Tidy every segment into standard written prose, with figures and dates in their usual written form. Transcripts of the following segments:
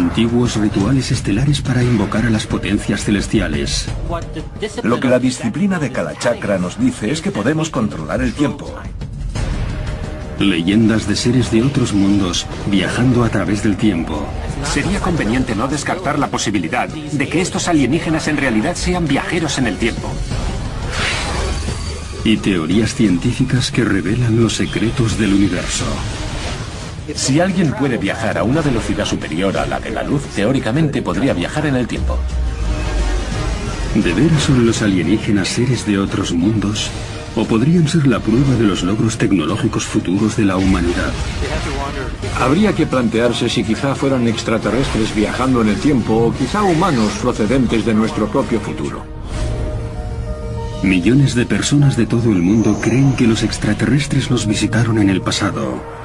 Antiguos rituales estelares para invocar a las potencias celestiales. Lo que la disciplina de Kalachakra nos dice es que podemos controlar el tiempo. Leyendas de seres de otros mundos viajando a través del tiempo. Sería conveniente no descartar la posibilidad de que estos alienígenas en realidad sean viajeros en el tiempo. Y teorías científicas que revelan los secretos del universo. Si alguien puede viajar a una velocidad superior a la de la luz, teóricamente podría viajar en el tiempo. ¿De veras son los alienígenas seres de otros mundos? ¿O podrían ser la prueba de los logros tecnológicos futuros de la humanidad? Habría que plantearse si quizá fueran extraterrestres viajando en el tiempo o quizá humanos procedentes de nuestro propio futuro. Millones de personas de todo el mundo creen que los extraterrestres nos visitaron en el pasado.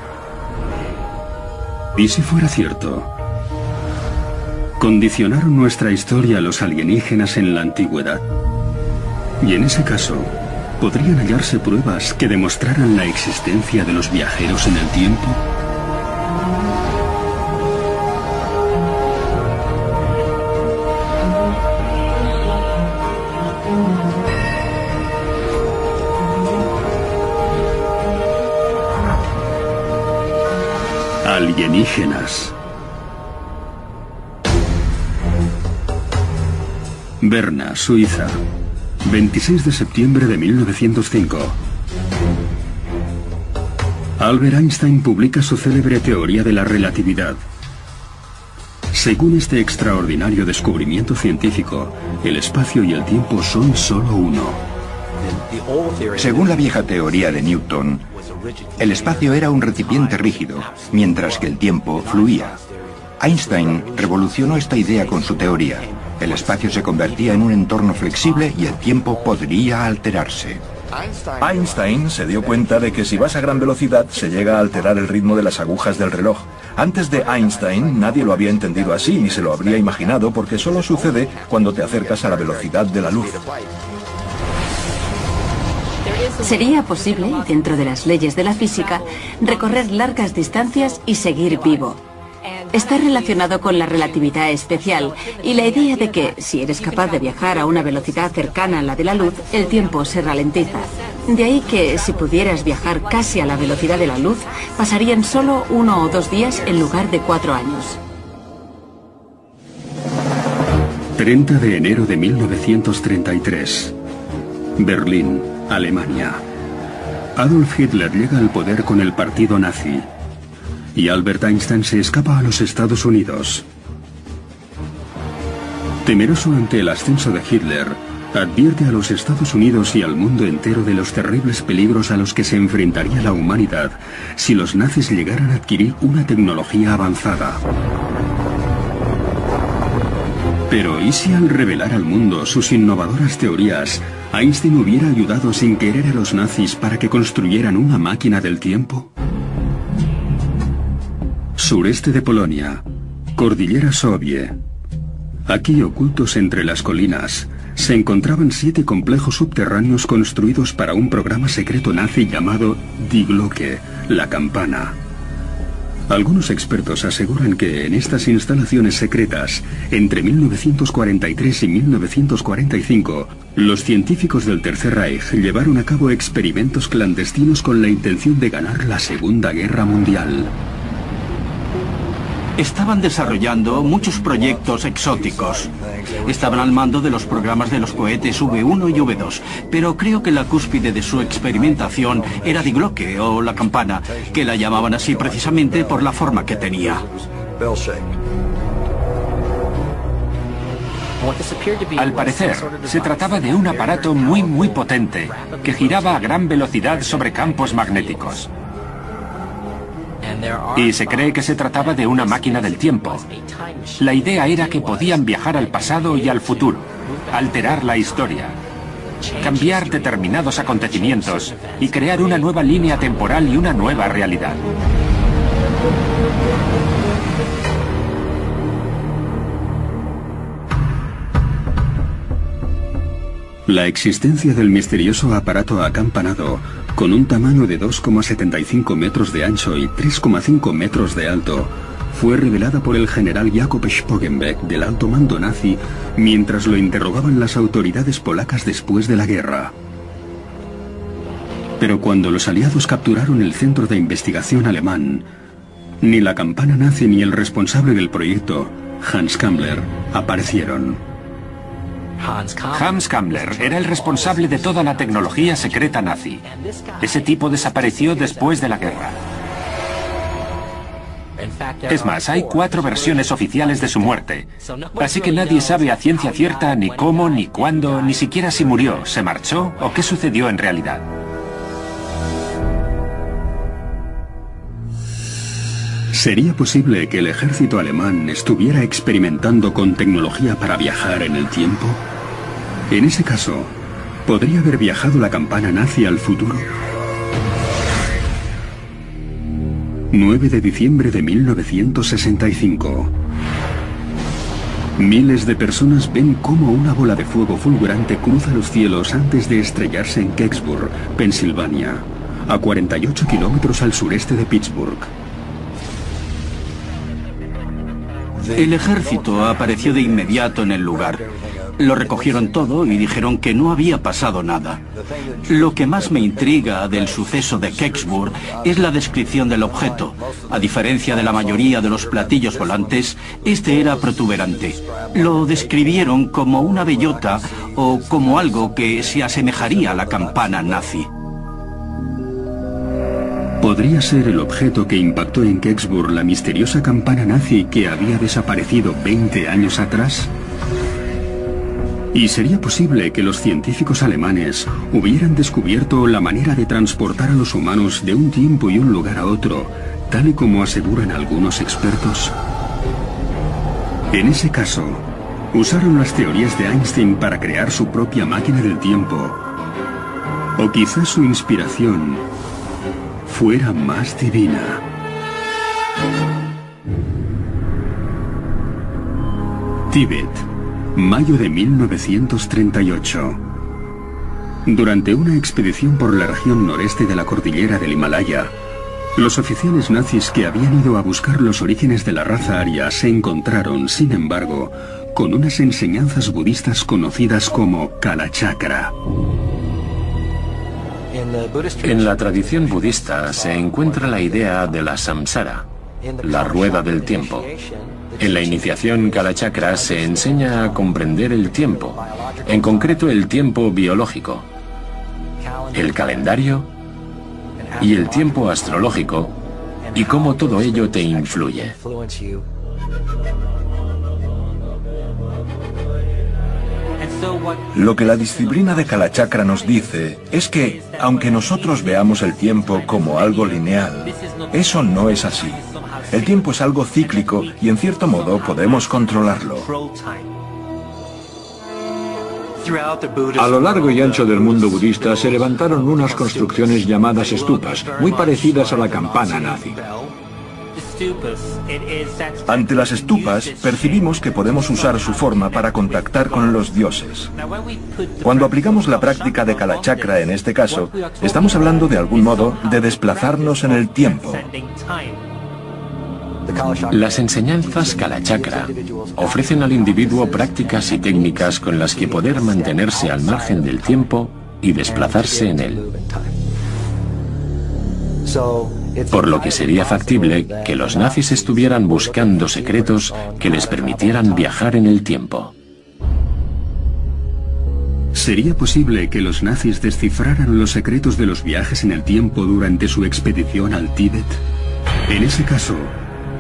¿Y si fuera cierto? ¿Condicionaron nuestra historia a los alienígenas en la antigüedad? Y en ese caso, ¿podrían hallarse pruebas que demostraran la existencia de los viajeros en el tiempo? Alienígenas. Berna, Suiza. 26 de septiembre de 1905. Albert Einstein publica su célebre teoría de la relatividad. Según este extraordinario descubrimiento científico, el espacio y el tiempo son solo uno. Según la vieja teoría de Newton, el espacio era un recipiente rígido, mientras que el tiempo fluía. Einstein revolucionó esta idea con su teoría. El espacio se convertía en un entorno flexible y el tiempo podría alterarse. Einstein se dio cuenta de que si vas a gran velocidad se llega a alterar el ritmo de las agujas del reloj. Antes de Einstein nadie lo había entendido así ni se lo habría imaginado porque solo sucede cuando te acercas a la velocidad de la luz. Sería posible, dentro de las leyes de la física, recorrer largas distancias y seguir vivo. Está relacionado con la relatividad especial y la idea de que, si eres capaz de viajar a una velocidad cercana a la de la luz, el tiempo se ralentiza. De ahí que, si pudieras viajar casi a la velocidad de la luz, pasarían solo 1 o 2 días en lugar de 4 años. 30 de enero de 1933. Berlín, Alemania. Adolf Hitler llega al poder con el partido nazi. Y Albert Einstein se escapa a los Estados Unidos. Temeroso ante el ascenso de Hitler, advierte a los Estados Unidos y al mundo entero de los terribles peligros a los que se enfrentaría la humanidad si los nazis llegaran a adquirir una tecnología avanzada. Pero ¿y si al revelar al mundo sus innovadoras teorías, Einstein hubiera ayudado sin querer a los nazis para que construyeran una máquina del tiempo? Sureste de Polonia, Cordillera Sobie. Aquí, ocultos entre las colinas, se encontraban 7 complejos subterráneos construidos para un programa secreto nazi llamado Die Glocke, la campana. Algunos expertos aseguran que en estas instalaciones secretas, entre 1943 y 1945, los científicos del Tercer Reich llevaron a cabo experimentos clandestinos con la intención de ganar la Segunda Guerra Mundial. Estaban desarrollando muchos proyectos exóticos. Estaban al mando de los programas de los cohetes V1 y V2, pero creo que la cúspide de su experimentación era Die Glocke, o la campana, que la llamaban así precisamente por la forma que tenía. Al parecer, se trataba de un aparato muy potente, que giraba a gran velocidad sobre campos magnéticos. Y se cree que se trataba de una máquina del tiempo. La idea era que podían viajar al pasado y al futuro, alterar la historia, cambiar determinados acontecimientos y crear una nueva línea temporal y una nueva realidad. La existencia del misterioso aparato acampanado, con un tamaño de 2,75 metros de ancho y 3,5 metros de alto, fue revelada por el general Jakob Spogenbeck del alto mando nazi mientras lo interrogaban las autoridades polacas después de la guerra. Pero cuando los aliados capturaron el centro de investigación alemán, ni la campana nazi ni el responsable del proyecto, Hans Kammler, aparecieron. Hans Kammler era el responsable de toda la tecnología secreta nazi. Ese tipo desapareció después de la guerra. Es más, hay 4 versiones oficiales de su muerte, así que nadie sabe a ciencia cierta ni cómo, ni cuándo, ni siquiera si murió, se marchó o qué sucedió en realidad. ¿Sería posible que el ejército alemán estuviera experimentando con tecnología para viajar en el tiempo? En ese caso, ¿podría haber viajado la campana nazi al futuro? 9 de diciembre de 1965. Miles de personas ven cómo una bola de fuego fulgurante cruza los cielos antes de estrellarse en Kecksburg, Pensilvania, a 48 kilómetros al sureste de Pittsburgh. El ejército apareció de inmediato en el lugar. Lo recogieron todo y dijeron que no había pasado nada. Lo que más me intriga del suceso de Kecksburg es la descripción del objeto. A diferencia de la mayoría de los platillos volantes, este era protuberante. Lo describieron como una bellota o como algo que se asemejaría a la campana nazi. ¿Podría ser el objeto que impactó en Kecksburg la misteriosa campana nazi que había desaparecido 20 años atrás? ¿Y sería posible que los científicos alemanes hubieran descubierto la manera de transportar a los humanos de un tiempo y un lugar a otro, tal y como aseguran algunos expertos? En ese caso, usaron las teorías de Einstein para crear su propia máquina del tiempo. O quizás su inspiración fuera más divina. Tíbet, mayo de 1938. Durante una expedición por la región noreste de la cordillera del Himalaya, los oficiales nazis que habían ido a buscar los orígenes de la raza aria se encontraron, sin embargo, con unas enseñanzas budistas conocidas como Kalachakra. En la tradición budista se encuentra la idea de la samsara, la rueda del tiempo. En la iniciación Kalachakra se enseña a comprender el tiempo, en concreto el tiempo biológico, el calendario y el tiempo astrológico, y cómo todo ello te influye. Lo que la disciplina de Kalachakra nos dice es que, aunque nosotros veamos el tiempo como algo lineal, eso no es así. El tiempo es algo cíclico y en cierto modo podemos controlarlo. A lo largo y ancho del mundo budista se levantaron unas construcciones llamadas stupas, muy parecidas a la campana nazi. Ante las stupas, percibimos que podemos usar su forma para contactar con los dioses. Cuando aplicamos la práctica de Kalachakra en este caso, estamos hablando de algún modo de desplazarnos en el tiempo. Las enseñanzas Kalachakra ofrecen al individuo prácticas y técnicas con las que poder mantenerse al margen del tiempo y desplazarse en él. Por lo que sería factible que los nazis estuvieran buscando secretos que les permitieran viajar en el tiempo. ¿Sería posible que los nazis descifraran los secretos de los viajes en el tiempo durante su expedición al Tíbet? En ese caso,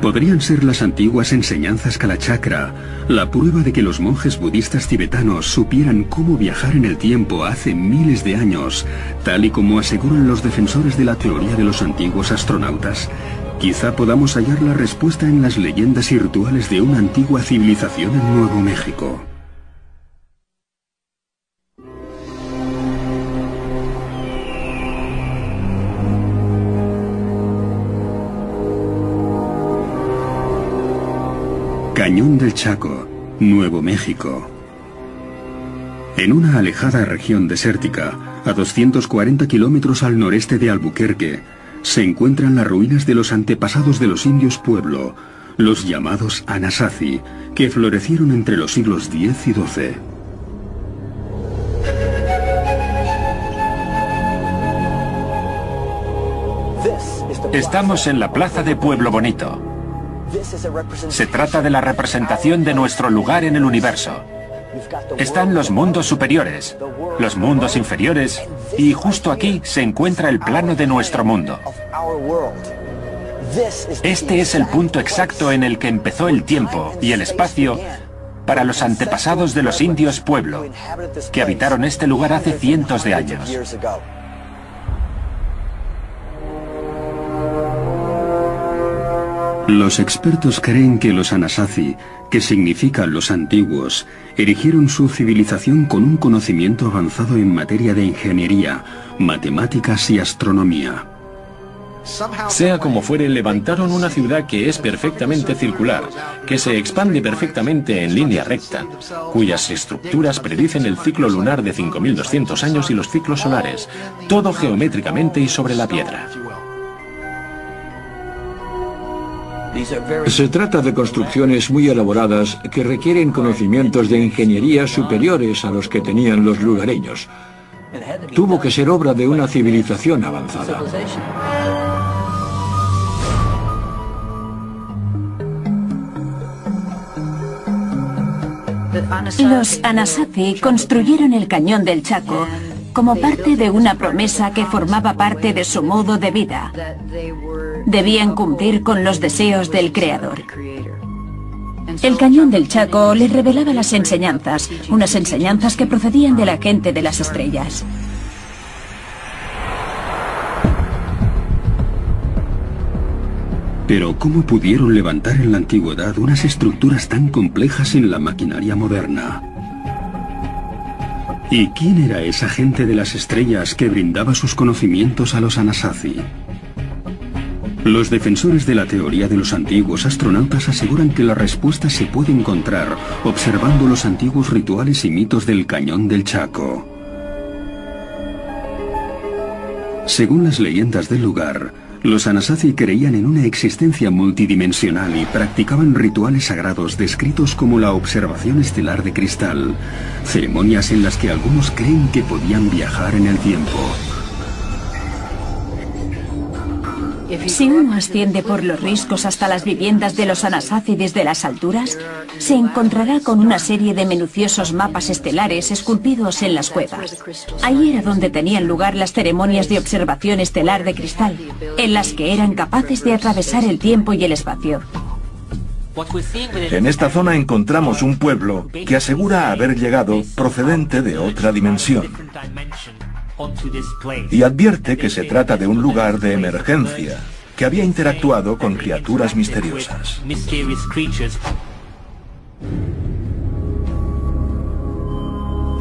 podrían ser las antiguas enseñanzas Kalachakra la prueba de que los monjes budistas tibetanos supieran cómo viajar en el tiempo hace miles de años, tal y como aseguran los defensores de la teoría de los antiguos astronautas. Quizá podamos hallar la respuesta en las leyendas y rituales de una antigua civilización en Nuevo México. Cañón del Chaco, Nuevo México. En una alejada región desértica, a 240 kilómetros al noreste de Albuquerque, se encuentran las ruinas de los antepasados de los indios Pueblo, los llamados Anasazi, que florecieron entre los siglos X y XII. Estamos en la plaza de Pueblo Bonito. Se trata de la representación de nuestro lugar en el universo. Están los mundos superiores, los mundos inferiores, y justo aquí se encuentra el plano de nuestro mundo. Este es el punto exacto en el que empezó el tiempo y el espacio para los antepasados de los indios Pueblo, que habitaron este lugar hace cientos de años. Los expertos creen que los Anasazi, que significan los antiguos, erigieron su civilización con un conocimiento avanzado en materia de ingeniería, matemáticas y astronomía. Sea como fuere, levantaron una ciudad que es perfectamente circular, que se expande perfectamente en línea recta, cuyas estructuras predicen el ciclo lunar de 5.200 años y los ciclos solares, todo geométricamente y sobre la piedra. Se trata de construcciones muy elaboradas que requieren conocimientos de ingeniería superiores a los que tenían los lugareños. Tuvo que ser obra de una civilización avanzada. Los Anasazi construyeron el Cañón del Chaco como parte de una promesa que formaba parte de su modo de vida. Debían cumplir con los deseos del Creador. El Cañón del Chaco les revelaba las enseñanzas, unas enseñanzas que procedían de la gente de las estrellas. Pero ¿cómo pudieron levantar en la antigüedad unas estructuras tan complejas en la maquinaria moderna? ¿Y quién era esa gente de las estrellas que brindaba sus conocimientos a los Anasazi? Los defensores de la teoría de los antiguos astronautas aseguran que la respuesta se puede encontrar observando los antiguos rituales y mitos del Cañón del Chaco. Según las leyendas del lugar, los Anasazi creían en una existencia multidimensional y practicaban rituales sagrados descritos como la observación estelar de cristal, ceremonias en las que algunos creen que podían viajar en el tiempo. Si uno asciende por los riscos hasta las viviendas de los Anasazi desde las alturas, se encontrará con una serie de minuciosos mapas estelares esculpidos en las cuevas. Ahí era donde tenían lugar las ceremonias de observación estelar de cristal, en las que eran capaces de atravesar el tiempo y el espacio. En esta zona encontramos un pueblo que asegura haber llegado procedente de otra dimensión. Y advierte que se trata de un lugar de emergencia, que había interactuado con criaturas misteriosas.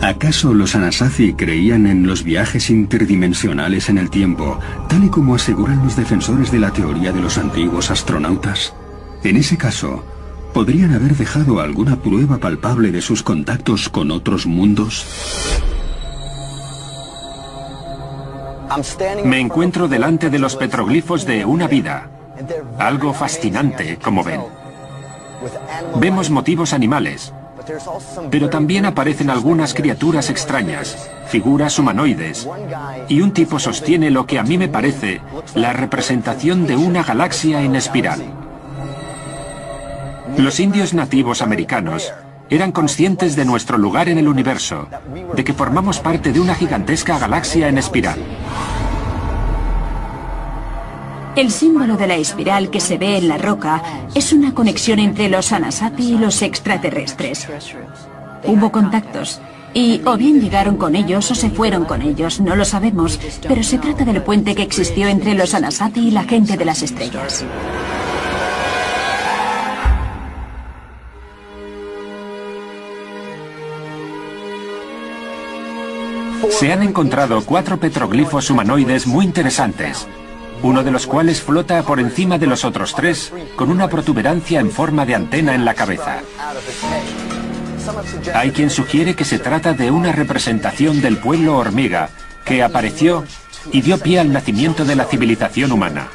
¿Acaso los Anasazi creían en los viajes interdimensionales en el tiempo, tal y como aseguran los defensores de la teoría de los antiguos astronautas? En ese caso, ¿podrían haber dejado alguna prueba palpable de sus contactos con otros mundos? Me encuentro delante de los petroglifos de una vida. Algo fascinante, como ven. Vemos motivos animales, pero también aparecen algunas criaturas extrañas, figuras humanoides, y un tipo sostiene lo que a mí me parece la representación de una galaxia en espiral. Los indios nativos americanos eran conscientes de nuestro lugar en el universo, de que formamos parte de una gigantesca galaxia en espiral. El símbolo de la espiral que se ve en la roca es una conexión entre los Anasazi y los extraterrestres. Hubo contactos, y o bien llegaron con ellos o se fueron con ellos, no lo sabemos, pero se trata del puente que existió entre los Anasazi y la gente de las estrellas. Se han encontrado 4 petroglifos humanoides muy interesantes, uno de los cuales flota por encima de los otros 3 con una protuberancia en forma de antena en la cabeza. Hay quien sugiere que se trata de una representación del pueblo hormiga que apareció y dio pie al nacimiento de la civilización humana.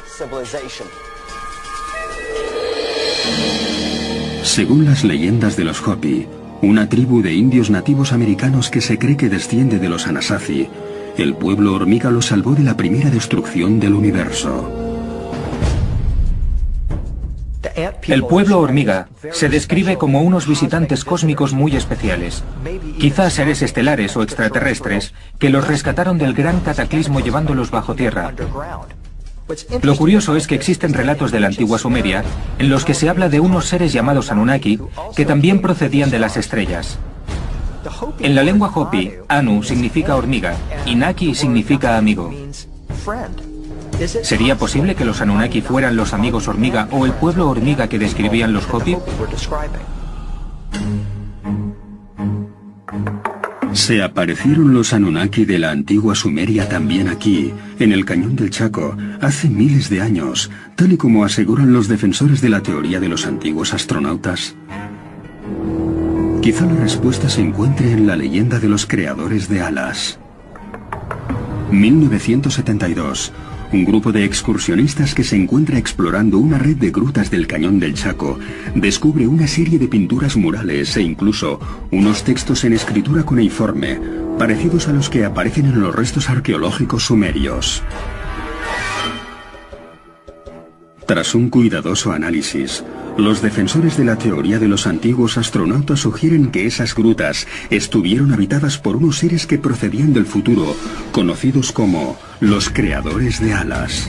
Según las leyendas de los Hopi, una tribu de indios nativos americanos que se cree que desciende de los Anasazi, el pueblo hormiga los salvó de la primera destrucción del universo. El pueblo hormiga se describe como unos visitantes cósmicos muy especiales, quizás seres estelares o extraterrestres que los rescataron del gran cataclismo llevándolos bajo tierra. Lo curioso es que existen relatos de la antigua Sumeria en los que se habla de unos seres llamados Anunnaki que también procedían de las estrellas. En la lengua Hopi, Anu significa hormiga y Naki significa amigo. ¿Sería posible que los Anunnaki fueran los amigos hormiga o el pueblo hormiga que describían los Hopi? Se aparecieron los Anunnaki de la antigua Sumeria también aquí, en el Cañón del Chaco, hace miles de años, tal y como aseguran los defensores de la teoría de los antiguos astronautas. Quizá la respuesta se encuentre en la leyenda de los creadores de alas. 1972. Un grupo de excursionistas que se encuentra explorando una red de grutas del Cañón del Chaco descubre una serie de pinturas murales e incluso unos textos en escritura cuneiforme, parecidos a los que aparecen en los restos arqueológicos sumerios. Tras un cuidadoso análisis, los defensores de la teoría de los antiguos astronautas sugieren que esas grutas estuvieron habitadas por unos seres que procedían del futuro, conocidos como los creadores de alas.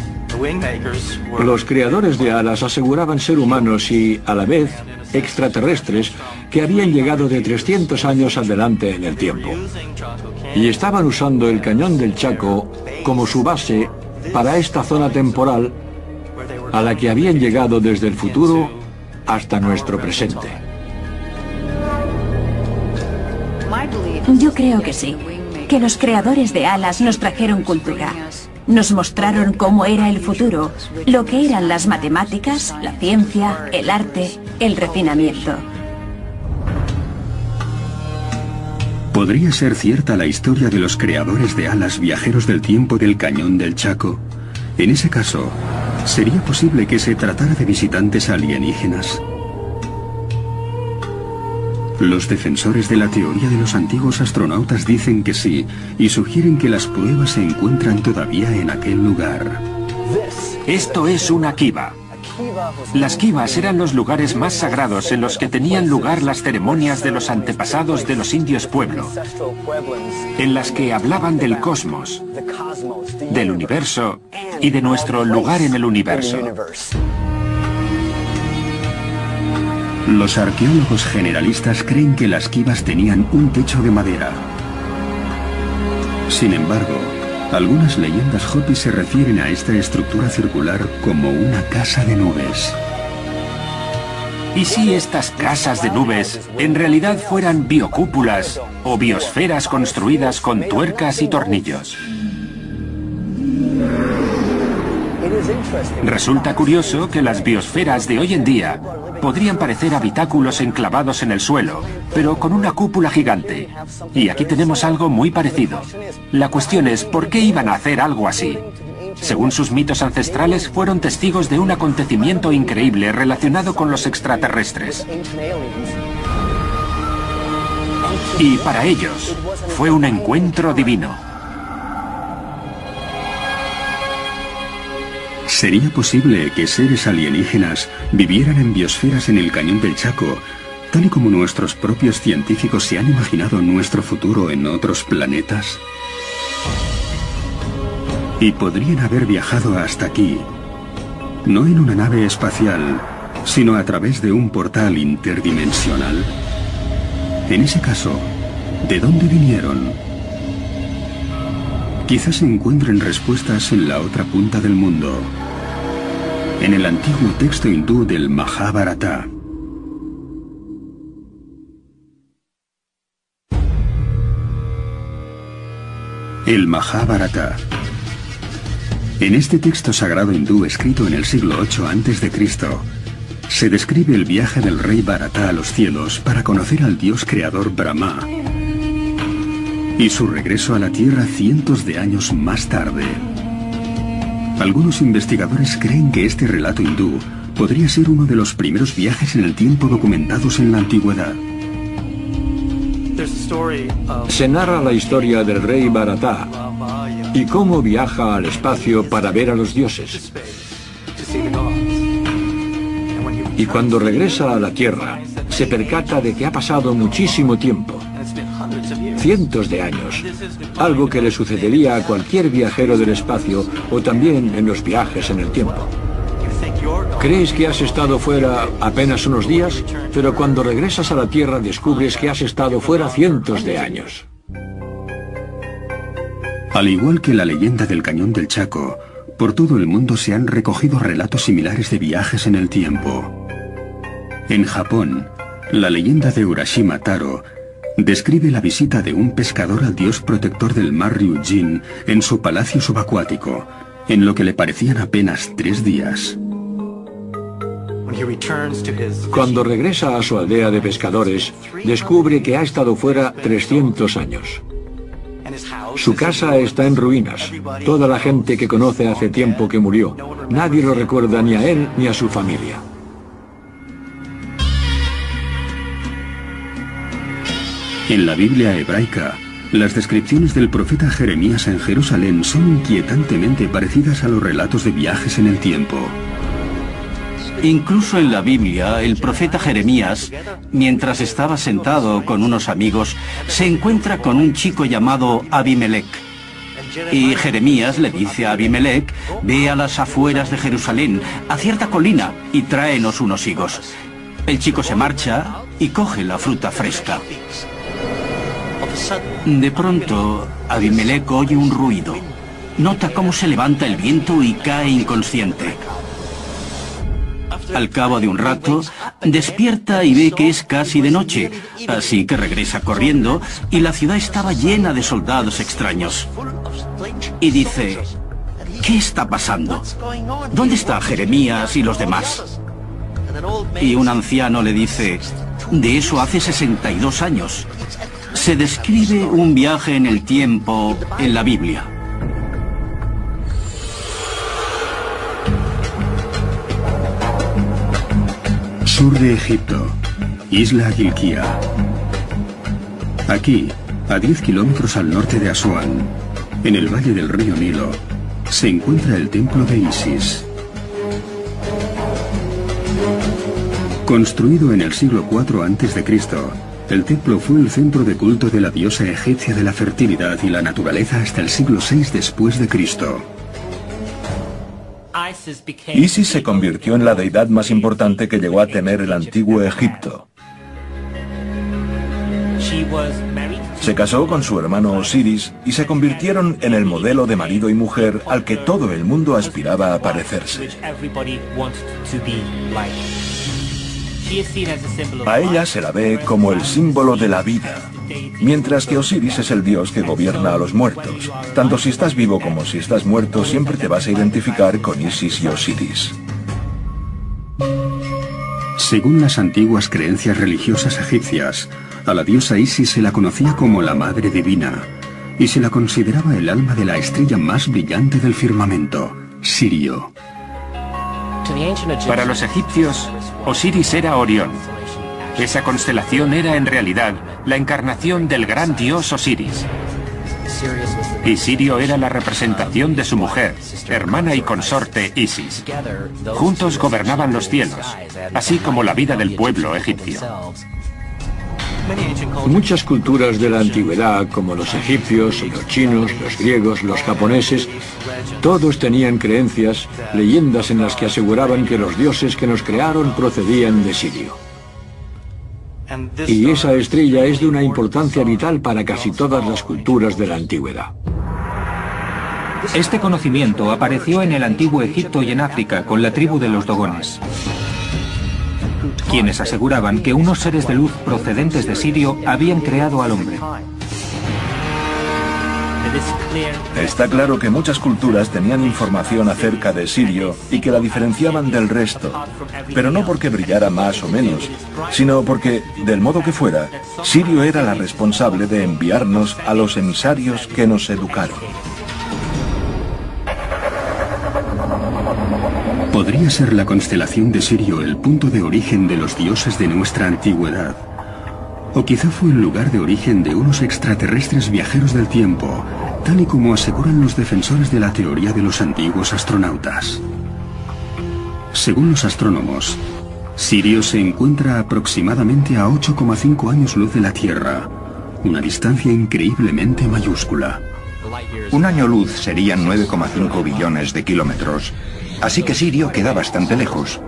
Los creadores de alas aseguraban ser humanos y, a la vez, extraterrestres que habían llegado de 300 años adelante en el tiempo. Y estaban usando el Cañón del Chaco como su base para esta zona temporal a la que habían llegado desde el futuro hasta nuestro presente. Yo creo que sí, que los creadores de alas nos trajeron cultura. Nos mostraron cómo era el futuro, lo que eran las matemáticas, la ciencia, el arte, el refinamiento. ¿Podría ser cierta la historia de los creadores de alas viajeros del tiempo del Cañón del Chaco? En ese caso, ¿sería posible que se tratara de visitantes alienígenas? Los defensores de la teoría de los antiguos astronautas dicen que sí, y sugieren que las pruebas se encuentran todavía en aquel lugar. Esto es una kiva. Las kivas eran los lugares más sagrados en los que tenían lugar las ceremonias de los antepasados de los indios pueblo, en las que hablaban del cosmos, del universo y de nuestro lugar en el universo. Los arqueólogos generalistas creen que las kivas tenían un techo de madera. Sin embargo, algunas leyendas Hopi se refieren a esta estructura circular como una casa de nubes. ¿Y si estas casas de nubes en realidad fueran biocúpulas o biosferas construidas con tuercas y tornillos? Resulta curioso que las biosferas de hoy en día podrían parecer habitáculos enclavados en el suelo, pero con una cúpula gigante. Y aquí tenemos algo muy parecido. La cuestión es, ¿por qué iban a hacer algo así? Según sus mitos ancestrales, fueron testigos de un acontecimiento increíble relacionado con los extraterrestres. Y para ellos, fue un encuentro divino. ¿Sería posible que seres alienígenas vivieran en biosferas en el Cañón del Chaco, tal y como nuestros propios científicos se han imaginado nuestro futuro en otros planetas? Y podrían haber viajado hasta aquí, no en una nave espacial, sino a través de un portal interdimensional. En ese caso, ¿de dónde vinieron? Quizás se encuentren respuestas en la otra punta del mundo, en el antiguo texto hindú del Majábharata. El Majábharata. En este texto sagrado hindú escrito en el siglo VIII a.C., se describe el viaje del rey Bharata a los cielos para conocer al dios creador Brahma y su regreso a la Tierra cientos de años más tarde. Algunos investigadores creen que este relato hindú podría ser uno de los primeros viajes en el tiempo documentados en la antigüedad. Se narra la historia del rey Bharatá y cómo viaja al espacio para ver a los dioses. Y cuando regresa a la Tierra, se percata de que ha pasado muchísimo tiempo, cientos de años, algo que le sucedería a cualquier viajero del espacio o también en los viajes en el tiempo. Crees que has estado fuera apenas unos días, pero cuando regresas a la Tierra descubres que has estado fuera cientos de años. Al igual que la leyenda del Cañón del Chaco, por todo el mundo se han recogido relatos similares de viajes en el tiempo. En Japón, la leyenda de Urashima Taro describe la visita de un pescador al dios protector del mar Ryujin en su palacio subacuático, en lo que le parecían apenas 3 días. Cuando regresa a su aldea de pescadores, descubre que ha estado fuera 300 años. Su casa está en ruinas. Toda la gente que conoce hace tiempo que murió. Nadie lo recuerda ni a él ni a su familia. En la Biblia hebraica, las descripciones del profeta Jeremías en Jerusalén son inquietantemente parecidas a los relatos de viajes en el tiempo. Incluso en la Biblia, el profeta Jeremías, mientras estaba sentado con unos amigos, se encuentra con un chico llamado Abimelech. Y Jeremías le dice a Abimelech: ve a las afueras de Jerusalén, a cierta colina, y tráenos unos higos. El chico se marcha y coge la fruta fresca. De pronto, Abimelech oye un ruido. Nota cómo se levanta el viento y cae inconsciente. Al cabo de un rato, despierta y ve que es casi de noche, así que regresa corriendo y la ciudad estaba llena de soldados extraños. Y dice: ¿qué está pasando? ¿Dónde está Jeremías y los demás? Y un anciano le dice: de eso hace 62 años. Se describe un viaje en el tiempo en la Biblia. Sur de Egipto, Isla Gilquía. Aquí, a 10 kilómetros al norte de Asuán, en el valle del río Nilo, se encuentra el templo de Isis. Construido en el siglo IV a.C., el templo fue el centro de culto de la diosa egipcia de la fertilidad y la naturaleza hasta el siglo VI después de Cristo. Isis se convirtió en la deidad más importante que llegó a tener el antiguo Egipto. Se casó con su hermano Osiris y se convirtieron en el modelo de marido y mujer al que todo el mundo aspiraba a parecerse. A ella se la ve como el símbolo de la vida, mientras que Osiris es el dios que gobierna a los muertos. Tanto si estás vivo como si estás muerto, siempre te vas a identificar con Isis y Osiris. Según las antiguas creencias religiosas egipcias, a la diosa Isis se la conocía como la Madre Divina y se la consideraba el alma de la estrella más brillante del firmamento, Sirio. Para los egipcios, Osiris era Orión. Esa constelación era en realidad la encarnación del gran dios Osiris. Y Sirio era la representación de su mujer, hermana y consorte Isis. Juntos gobernaban los cielos, así como la vida del pueblo egipcio. Muchas culturas de la antigüedad, como los egipcios, los chinos, los griegos, los japoneses, todos tenían creencias, leyendas en las que aseguraban que los dioses que nos crearon procedían de Sirio. Y esa estrella es de una importancia vital para casi todas las culturas de la antigüedad. Este conocimiento apareció en el antiguo Egipto y en África con la tribu de los Dogones, quienes aseguraban que unos seres de luz procedentes de Sirio habían creado al hombre. Está claro que muchas culturas tenían información acerca de Sirio y que la diferenciaban del resto, pero no porque brillara más o menos, sino porque, del modo que fuera, Sirio era la responsable de enviarnos a los emisarios que nos educaron. ¿Podría ser la constelación de Sirio el punto de origen de los dioses de nuestra antigüedad? O quizá fue el lugar de origen de unos extraterrestres viajeros del tiempo, tal y como aseguran los defensores de la teoría de los antiguos astronautas. Según los astrónomos, Sirio se encuentra aproximadamente a 8,5 años luz de la Tierra, una distancia increíblemente mayúscula. Un año luz serían 9,5 billones de kilómetros, así que Sirio queda bastante lejos.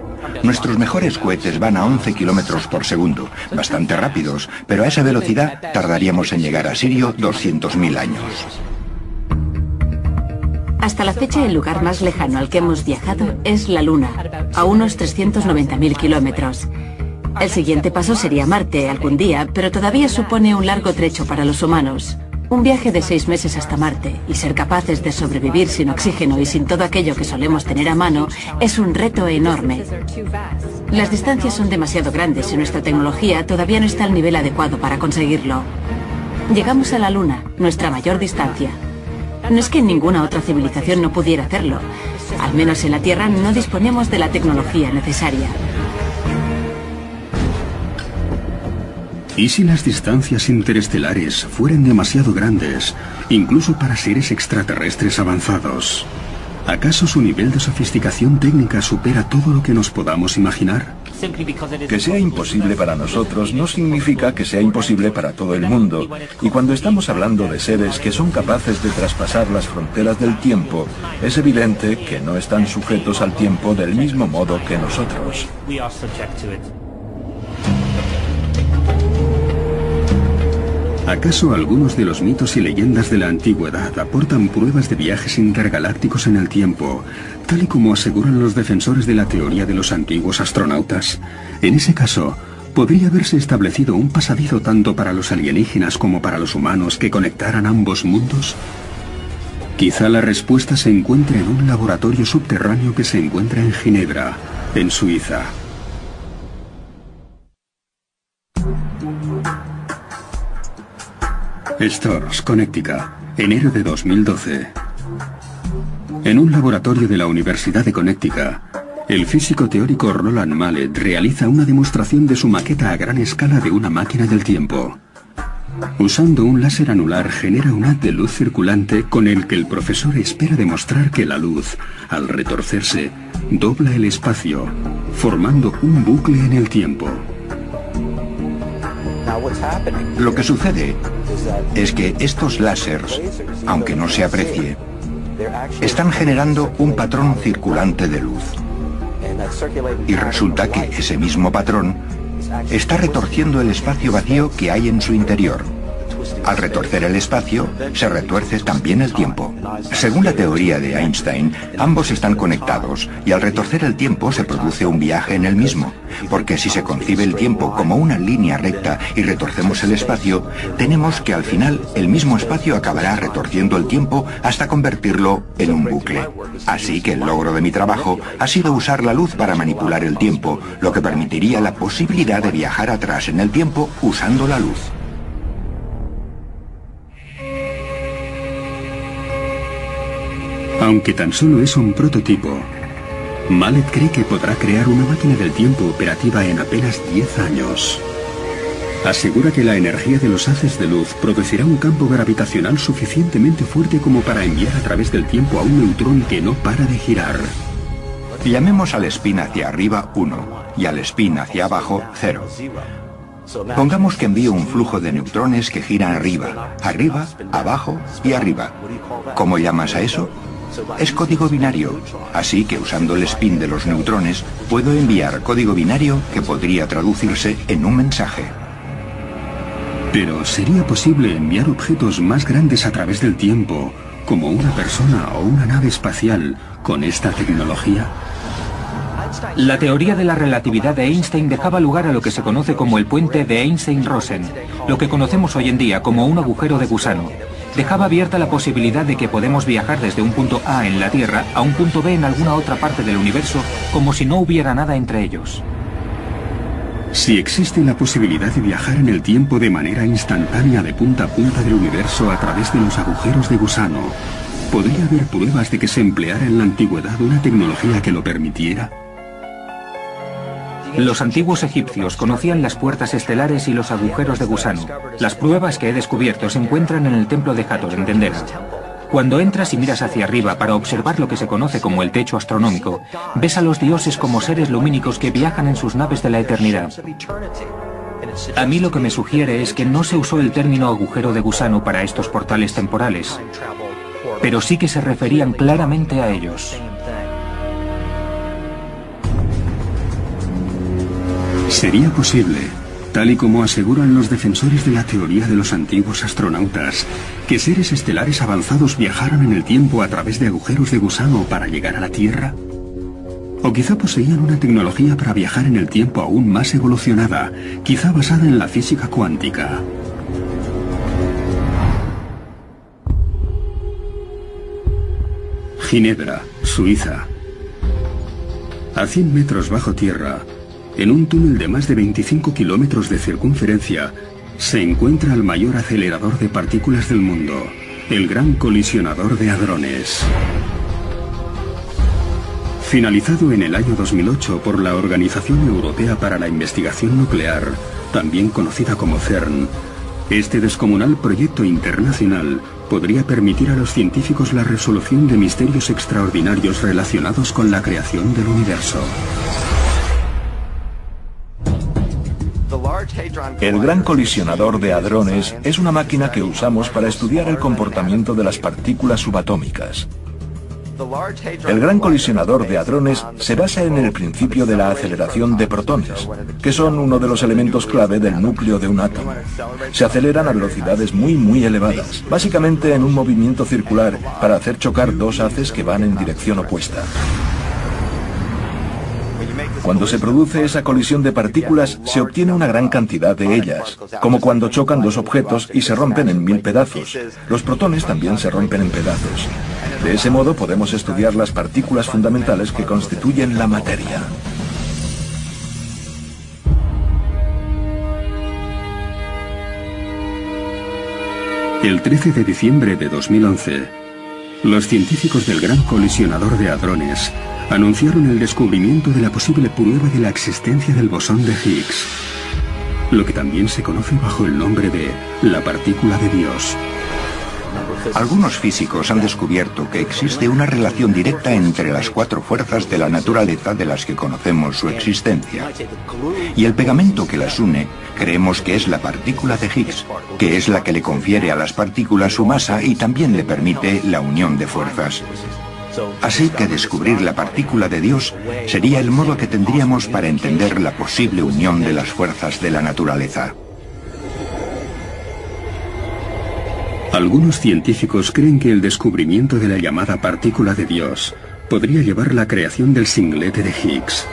Nuestros mejores cohetes van a 11 kilómetros por segundo, bastante rápidos, pero a esa velocidad tardaríamos en llegar a Sirio 200.000 años. Hasta la fecha, el lugar más lejano al que hemos viajado es la Luna, a unos 390.000 kilómetros. El siguiente paso sería Marte algún día, pero todavía supone un largo trecho para los humanos. Un viaje de 6 meses hasta Marte y ser capaces de sobrevivir sin oxígeno y sin todo aquello que solemos tener a mano es un reto enorme. Las distancias son demasiado grandes y nuestra tecnología todavía no está al nivel adecuado para conseguirlo. Llegamos a la Luna, nuestra mayor distancia. No es que ninguna otra civilización no pudiera hacerlo. Al menos en la Tierra no disponemos de la tecnología necesaria. ¿Y si las distancias interestelares fueran demasiado grandes, incluso para seres extraterrestres avanzados? ¿Acaso su nivel de sofisticación técnica supera todo lo que nos podamos imaginar? Que sea imposible para nosotros no significa que sea imposible para todo el mundo. Y cuando estamos hablando de seres que son capaces de traspasar las fronteras del tiempo, es evidente que no están sujetos al tiempo del mismo modo que nosotros. ¿Acaso algunos de los mitos y leyendas de la antigüedad aportan pruebas de viajes intergalácticos en el tiempo, tal y como aseguran los defensores de la teoría de los antiguos astronautas? En ese caso, ¿podría haberse establecido un pasadizo tanto para los alienígenas como para los humanos que conectaran ambos mundos? Quizá la respuesta se encuentre en un laboratorio subterráneo que se encuentra en Ginebra, en Suiza. Storrs, Connecticut, enero de 2012. En un laboratorio de la Universidad de Connecticut, el físico teórico Roland Mallet realiza una demostración de su maqueta a gran escala de una máquina del tiempo. Usando un láser anular genera un haz de luz circulante con el que el profesor espera demostrar que la luz, al retorcerse, dobla el espacio, formando un bucle en el tiempo. Lo que sucede es que estos láseres, aunque no se aprecie, están generando un patrón circulante de luz. Y resulta que ese mismo patrón está retorciendo el espacio vacío que hay en su interior. Al retorcer el espacio, se retuerce también el tiempo. Según la teoría de Einstein, ambos están conectados y al retorcer el tiempo se produce un viaje en el mismo, porque si se concibe el tiempo como una línea recta y retorcemos el espacio, tenemos que al final el mismo espacio acabará retorciendo el tiempo hasta convertirlo en un bucle. Así que el logro de mi trabajo ha sido usar la luz para manipular el tiempo, lo que permitiría la posibilidad de viajar atrás en el tiempo usando la luz. Aunque tan solo es un prototipo, Mallet cree que podrá crear una máquina del tiempo operativa en apenas 10 años. Asegura que la energía de los haces de luz producirá un campo gravitacional suficientemente fuerte como para enviar a través del tiempo a un neutrón que no para de girar. Llamemos al spin hacia arriba 1 y al spin hacia abajo 0. Pongamos que envío un flujo de neutrones que giran arriba, arriba, abajo y arriba. ¿Cómo llamas a eso? Es código binario, así que usando el spin de los neutrones puedo enviar código binario que podría traducirse en un mensaje. Pero ¿sería posible enviar objetos más grandes a través del tiempo, como una persona o una nave espacial, con esta tecnología? La teoría de la relatividad de Einstein dejaba lugar a lo que se conoce como el puente de Einstein-Rosen, lo que conocemos hoy en día como un agujero de gusano. Dejaba abierta la posibilidad de que podemos viajar desde un punto A en la Tierra a un punto B en alguna otra parte del universo, como si no hubiera nada entre ellos. Si existe la posibilidad de viajar en el tiempo de manera instantánea de punta a punta del universo a través de los agujeros de gusano, ¿Podría haber pruebas de que se empleara en la antigüedad una tecnología que lo permitiera? Los antiguos egipcios conocían las puertas estelares y los agujeros de gusano. Las pruebas que he descubierto se encuentran en el templo de Hathor en Dendera. Cuando entras y miras hacia arriba para observar lo que se conoce como el techo astronómico, ves a los dioses como seres lumínicos que viajan en sus naves de la eternidad. A mí lo que me sugiere es que no se usó el término agujero de gusano para estos portales temporales, pero sí que se referían claramente a ellos. Sería posible, tal y como aseguran los defensores de la teoría de los antiguos astronautas, que seres estelares avanzados viajaran en el tiempo a través de agujeros de gusano para llegar a la Tierra. O quizá poseían una tecnología para viajar en el tiempo aún más evolucionada, quizá basada en la física cuántica. Ginebra, Suiza. A 100 metros bajo tierra, en un túnel de más de 25 kilómetros de circunferencia, se encuentra el mayor acelerador de partículas del mundo, el Gran Colisionador de Hadrones. Finalizado en el año 2008 por la Organización Europea para la Investigación Nuclear, también conocida como CERN, este descomunal proyecto internacional podría permitir a los científicos la resolución de misterios extraordinarios relacionados con la creación del universo. El Gran Colisionador de Hadrones es una máquina que usamos para estudiar el comportamiento de las partículas subatómicas. El Gran Colisionador de Hadrones se basa en el principio de la aceleración de protones, que son uno de los elementos clave del núcleo de un átomo. Se aceleran a velocidades muy elevadas, básicamente en un movimiento circular para hacer chocar dos haces que van en dirección opuesta. Cuando se produce esa colisión de partículas, se obtiene una gran cantidad de ellas, como cuando chocan dos objetos y se rompen en 1000 pedazos. Los protones también se rompen en pedazos. De ese modo podemos estudiar las partículas fundamentales que constituyen la materia. El 13 de diciembre de 2011, los científicos del Gran Colisionador de Hadrones anunciaron el descubrimiento de la posible prueba de la existencia del bosón de Higgs, lo que también se conoce bajo el nombre de la partícula de Dios. Algunos físicos han descubierto que existe una relación directa entre las 4 fuerzas de la naturaleza de las que conocemos su existencia. Y el pegamento que las une, creemos que es la partícula de Higgs, que es la que le confiere a las partículas su masa y también le permite la unión de fuerzas. Así que descubrir la partícula de Dios sería el modo que tendríamos para entender la posible unión de las fuerzas de la naturaleza. Algunos científicos creen que el descubrimiento de la llamada partícula de Dios podría llevar a la creación del singlete de Higgs.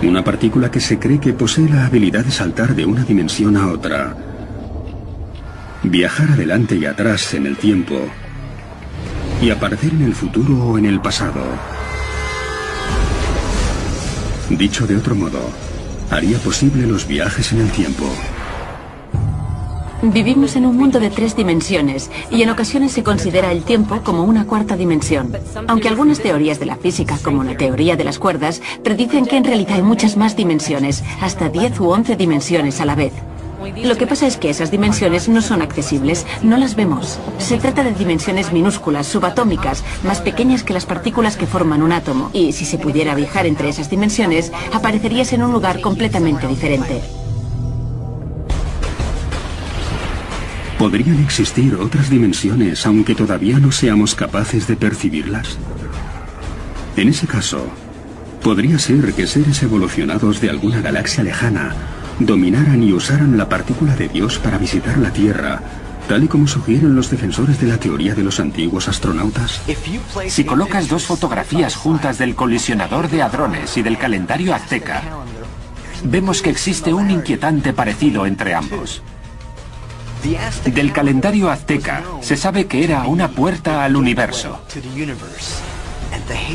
Una partícula que se cree que posee la habilidad de saltar de una dimensión a otra, viajar adelante y atrás en el tiempo y aparecer en el futuro o en el pasado. Dicho de otro modo, haría posible los viajes en el tiempo. Vivimos en un mundo de 3 dimensiones y en ocasiones se considera el tiempo como una 4ª dimensión. Aunque algunas teorías de la física, como la teoría de las cuerdas, predicen que en realidad hay muchas más dimensiones, hasta 10 u 11 dimensiones a la vez. Lo que pasa es que esas dimensiones no son accesibles, no las vemos. Se trata de dimensiones minúsculas, subatómicas, más pequeñas que las partículas que forman un átomo. Y si se pudiera viajar entre esas dimensiones, aparecerías en un lugar completamente diferente. ¿Podrían existir otras dimensiones aunque todavía no seamos capaces de percibirlas? En ese caso, podría ser que seres evolucionados de alguna galaxia lejana dominaran y usaran la partícula de Dios para visitar la Tierra, tal y como sugieren los defensores de la teoría de los antiguos astronautas. Si colocas 2 fotografías juntas del colisionador de hadrones y del calendario azteca, vemos que existe un inquietante parecido entre ambos. Del calendario azteca se sabe que era una puerta al universo.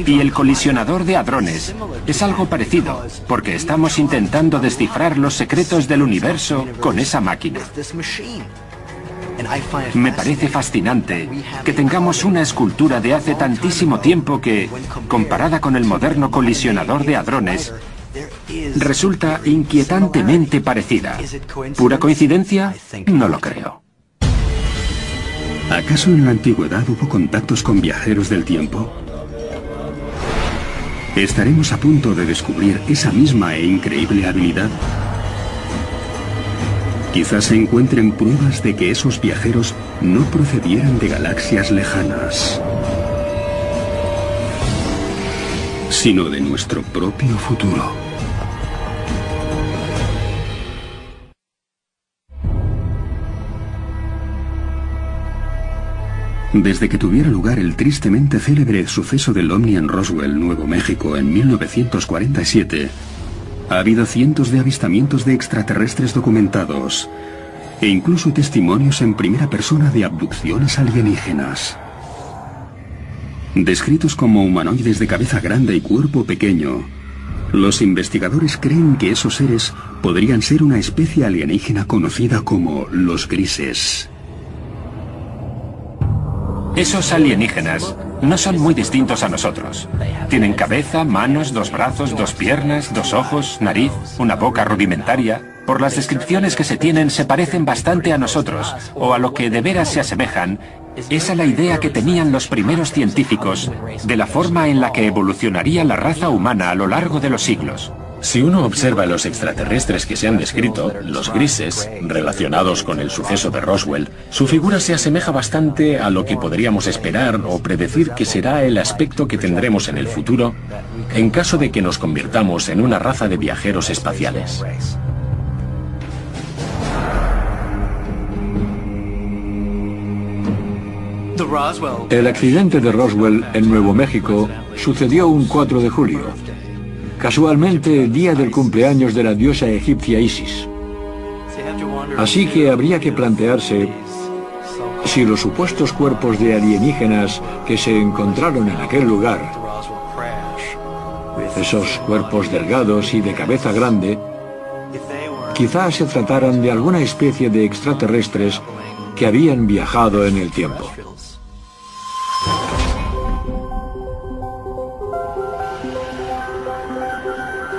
Y el colisionador de hadrones es algo parecido, porque estamos intentando descifrar los secretos del universo con esa máquina. Me parece fascinante que tengamos una escultura de hace tantísimo tiempo que, comparada con el moderno colisionador de hadrones, resulta inquietantemente parecida. ¿Pura coincidencia? No lo creo. ¿Acaso en la antigüedad hubo contactos con viajeros del tiempo? ¿Estaremos a punto de descubrir esa misma e increíble habilidad? Quizás se encuentren pruebas de que esos viajeros no procedieran de galaxias lejanas, sino de nuestro propio futuro. Desde que tuviera lugar el tristemente célebre suceso del OVNI en Roswell, Nuevo México, en 1947, ha habido cientos de avistamientos de extraterrestres documentados e incluso testimonios en primera persona de abducciones alienígenas. Descritos como humanoides de cabeza grande y cuerpo pequeño, los investigadores creen que esos seres podrían ser una especie alienígena conocida como los grises. Esos alienígenas no son muy distintos a nosotros. Tienen cabeza, manos, 2 brazos, 2 piernas, 2 ojos, nariz, una boca rudimentaria. Por las descripciones que se tienen, se parecen bastante a nosotros, o a lo que de veras se asemejan, es a la idea que tenían los primeros científicos de la forma en la que evolucionaría la raza humana a lo largo de los siglos. Si uno observa los extraterrestres que se han descrito, los grises, relacionados con el suceso de Roswell, su figura se asemeja bastante a lo que podríamos esperar o predecir que será el aspecto que tendremos en el futuro en caso de que nos convirtamos en una raza de viajeros espaciales. El accidente de Roswell en Nuevo México sucedió un 4 de julio. Casualmente, día del cumpleaños de la diosa egipcia Isis. Así que habría que plantearse si los supuestos cuerpos de alienígenas que se encontraron en aquel lugar, esos cuerpos delgados y de cabeza grande, quizás se trataran de alguna especie de extraterrestres que habían viajado en el tiempo.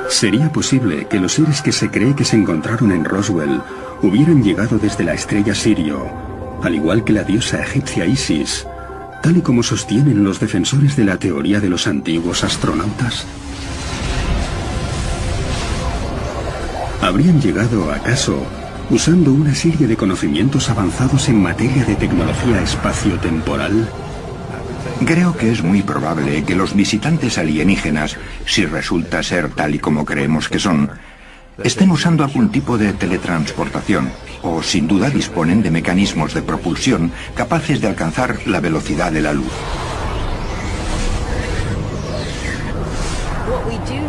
¿Sería posible que los seres que se cree que se encontraron en Roswell hubieran llegado desde la estrella Sirio, al igual que la diosa egipcia Isis, tal y como sostienen los defensores de la teoría de los antiguos astronautas? ¿Habrían llegado, acaso, usando una serie de conocimientos avanzados en materia de tecnología espaciotemporal? Creo que es muy probable que los visitantes alienígenas, si resulta ser tal y como creemos que son, estén usando algún tipo de teletransportación, o sin duda disponen de mecanismos de propulsión capaces de alcanzar la velocidad de la luz.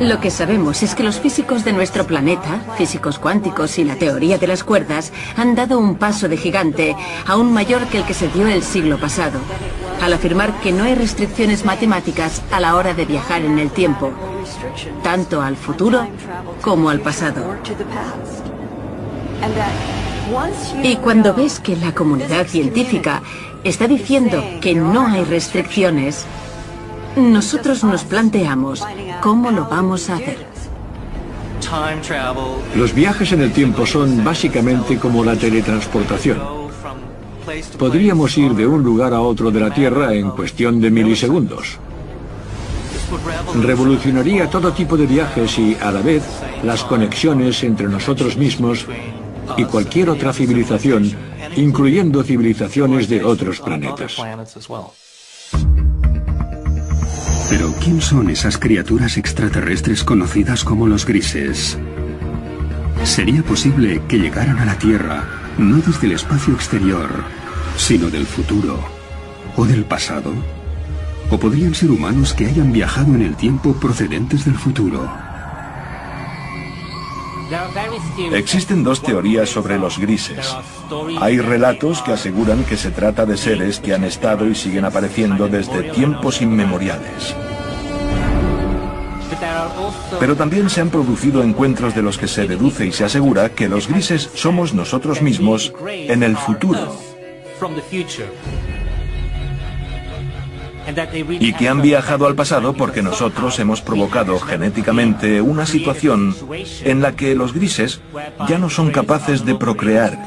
Lo que sabemos es que los físicos de nuestro planeta, físicos cuánticos y la teoría de las cuerdas, han dado un paso de gigante, aún mayor que el que se dio el siglo pasado, al afirmar que no hay restricciones matemáticas a la hora de viajar en el tiempo, tanto al futuro como al pasado. Y cuando ves que la comunidad científica está diciendo que no hay restricciones, nosotros nos planteamos cómo lo vamos a hacer. Los viajes en el tiempo son básicamente como la teletransportación. Podríamos ir de un lugar a otro de la Tierra en cuestión de milisegundos. Revolucionaría todo tipo de viajes y, a la vez, las conexiones entre nosotros mismos y cualquier otra civilización, incluyendo civilizaciones de otros planetas. Pero, ¿quién son esas criaturas extraterrestres conocidas como los grises? ¿Sería posible que llegaran a la Tierra no desde el espacio exterior, sino del futuro o del pasado? ¿O podrían ser humanos que hayan viajado en el tiempo procedentes del futuro? Existen 2 teorías sobre los grises. Hay relatos que aseguran que se trata de seres que han estado y siguen apareciendo desde tiempos inmemoriales. Pero también se han producido encuentros de los que se deduce y se asegura que los grises somos nosotros mismos en el futuro. Y que han viajado al pasado porque nosotros hemos provocado genéticamente una situación en la que los grises ya no son capaces de procrear,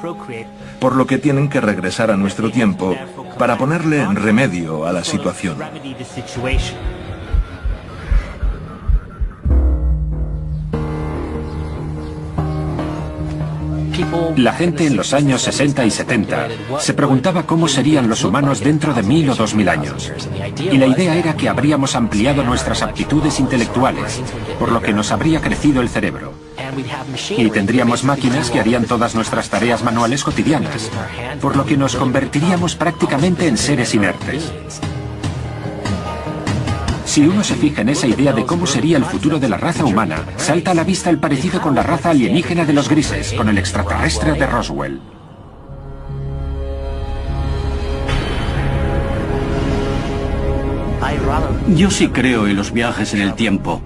por lo que tienen que regresar a nuestro tiempo para ponerle remedio a la situación. La gente en los años 60 y 70 se preguntaba cómo serían los humanos dentro de 1000 o 2000 años. Y la idea era que habríamos ampliado nuestras aptitudes intelectuales, por lo que nos habría crecido el cerebro. Y tendríamos máquinas que harían todas nuestras tareas manuales cotidianas, por lo que nos convertiríamos prácticamente en seres inertes. Si uno se fija en esa idea de cómo sería el futuro de la raza humana, salta a la vista el parecido con la raza alienígena de los grises, con el extraterrestre de Roswell. Yo sí creo en los viajes en el tiempo.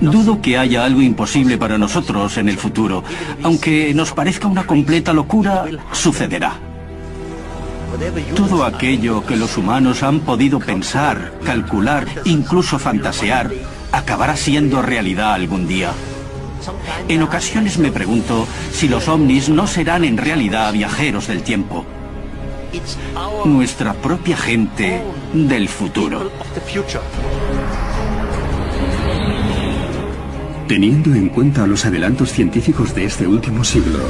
Dudo que haya algo imposible para nosotros en el futuro. Aunque nos parezca una completa locura, sucederá. Todo aquello que los humanos han podido pensar, calcular, incluso fantasear, acabará siendo realidad algún día. En ocasiones me pregunto si los ovnis no serán en realidad viajeros del tiempo. Nuestra propia gente del futuro. Teniendo en cuenta los adelantos científicos de este último siglo,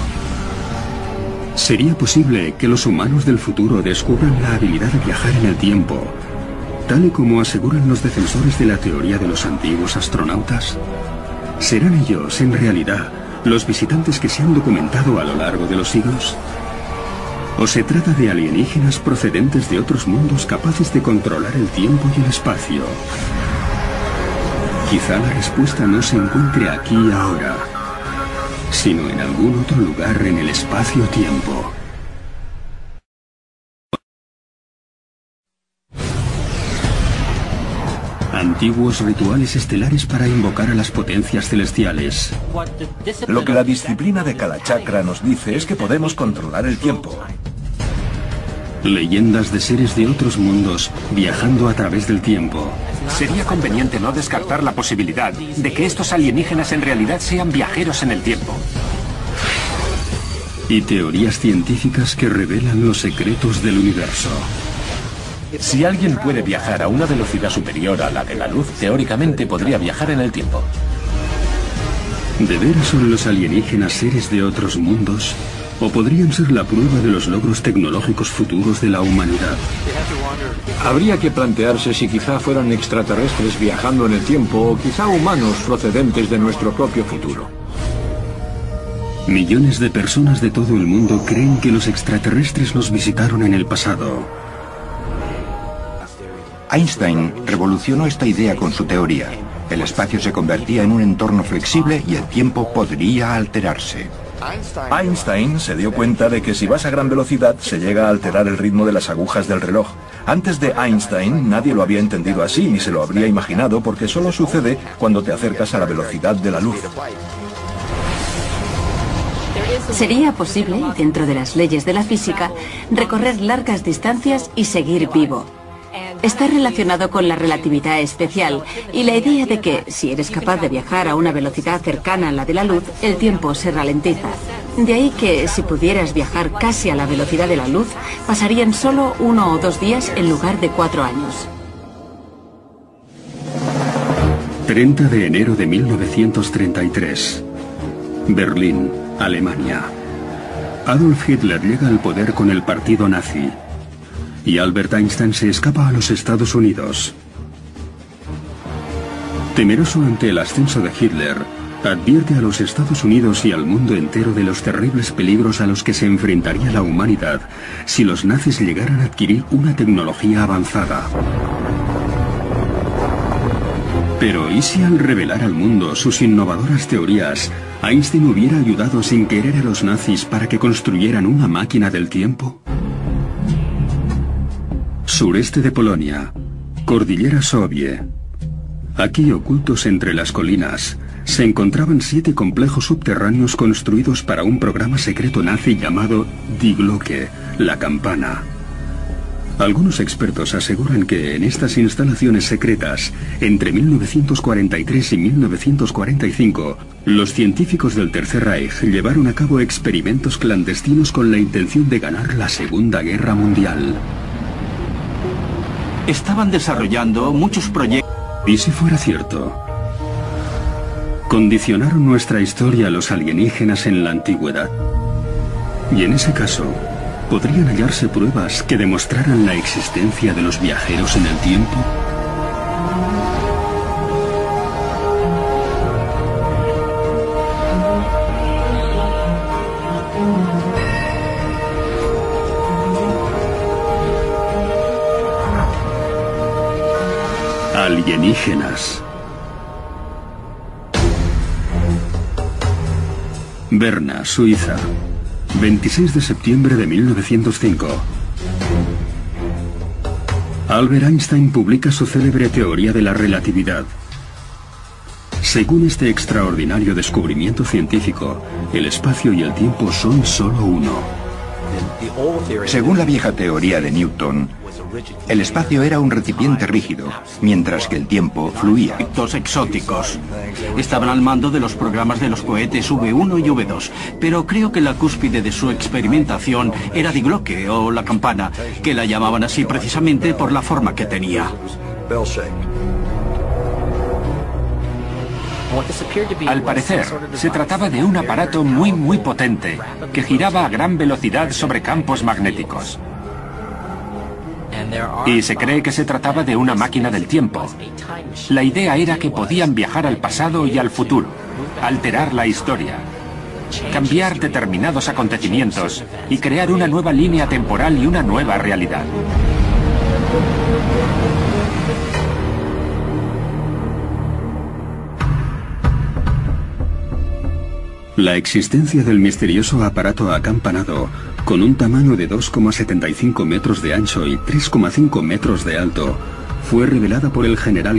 ¿sería posible que los humanos del futuro descubran la habilidad de viajar en el tiempo, tal y como aseguran los defensores de la teoría de los antiguos astronautas? ¿Serán ellos, en realidad, los visitantes que se han documentado a lo largo de los siglos? ¿O se trata de alienígenas procedentes de otros mundos capaces de controlar el tiempo y el espacio? Quizá la respuesta no se encuentre aquí y ahora, sino en algún otro lugar en el espacio-tiempo. Antiguos rituales estelares para invocar a las potencias celestiales. Lo que la disciplina de Kalachakra nos dice es que podemos controlar el tiempo. Leyendas de seres de otros mundos viajando a través del tiempo. Sería conveniente no descartar la posibilidad de que estos alienígenas en realidad sean viajeros en el tiempo. Y teorías científicas que revelan los secretos del universo. Si alguien puede viajar a una velocidad superior a la de la luz, teóricamente podría viajar en el tiempo. ¿De veras son los alienígenas seres de otros mundos? ¿O podrían ser la prueba de los logros tecnológicos futuros de la humanidad? Habría que plantearse si quizá fueran extraterrestres viajando en el tiempo o quizá humanos procedentes de nuestro propio futuro. Millones de personas de todo el mundo creen que los extraterrestres nos visitaron en el pasado. Einstein revolucionó esta idea con su teoría. El espacio se convertía en un entorno flexible y el tiempo podría alterarse. Einstein se dio cuenta de que si vas a gran velocidad se llega a alterar el ritmo de las agujas del reloj. Antes de Einstein nadie lo había entendido así ni se lo habría imaginado porque solo sucede cuando te acercas a la velocidad de la luz. Sería posible, dentro de las leyes de la física, recorrer largas distancias y seguir vivo. Está relacionado con la relatividad especial y la idea de que, si eres capaz de viajar a una velocidad cercana a la de la luz, el tiempo se ralentiza. De ahí que, si pudieras viajar casi a la velocidad de la luz, pasarían solo 1 o 2 días en lugar de 4 años. 30 de enero de 1933. Berlín, Alemania. Adolf Hitler llega al poder con el partido nazi. Y Albert Einstein se escapa a los Estados Unidos. Temeroso ante el ascenso de Hitler, advierte a los Estados Unidos y al mundo entero de los terribles peligros a los que se enfrentaría la humanidad si los nazis llegaran a adquirir una tecnología avanzada. Pero ¿y si al revelar al mundo sus innovadoras teorías, Einstein hubiera ayudado sin querer a los nazis para que construyeran una máquina del tiempo? Sureste de Polonia, Cordillera Sobie. Aquí, ocultos entre las colinas, se encontraban 7 complejos subterráneos construidos para un programa secreto nazi llamado Die Glocke, la campana. Algunos expertos aseguran que en estas instalaciones secretas, entre 1943 y 1945, los científicos del Tercer Reich llevaron a cabo experimentos clandestinos con la intención de ganar la Segunda Guerra Mundial. Estaban desarrollando muchos proyectos. ¿Y si fuera cierto? ¿Condicionaron nuestra historia a los alienígenas en la antigüedad? Y en ese caso, ¿podrían hallarse pruebas que demostraran la existencia de los viajeros en el tiempo? Alienígenas. Berna, Suiza. 26 de septiembre de 1905. Albert Einstein publica su célebre teoría de la relatividad. Según este extraordinario descubrimiento científico, el espacio y el tiempo son solo uno. Según la vieja teoría de Newton, el espacio era un recipiente rígido, mientras que el tiempo fluía. Proyectos exóticos. Estaban al mando de los programas de los cohetes V1 y V2, pero creo que la cúspide de su experimentación era Die Glocke o la campana, que la llamaban así precisamente por la forma que tenía. Al parecer, se trataba de un aparato muy potente, que giraba a gran velocidad sobre campos magnéticos. Y se cree que se trataba de una máquina del tiempo. La idea era que podían viajar al pasado y al futuro, alterar la historia, cambiar determinados acontecimientos y crear una nueva línea temporal y una nueva realidad. La existencia del misterioso aparato acampanado, con un tamaño de 2,75 metros de ancho y 3,5 metros de alto, fue revelada por el general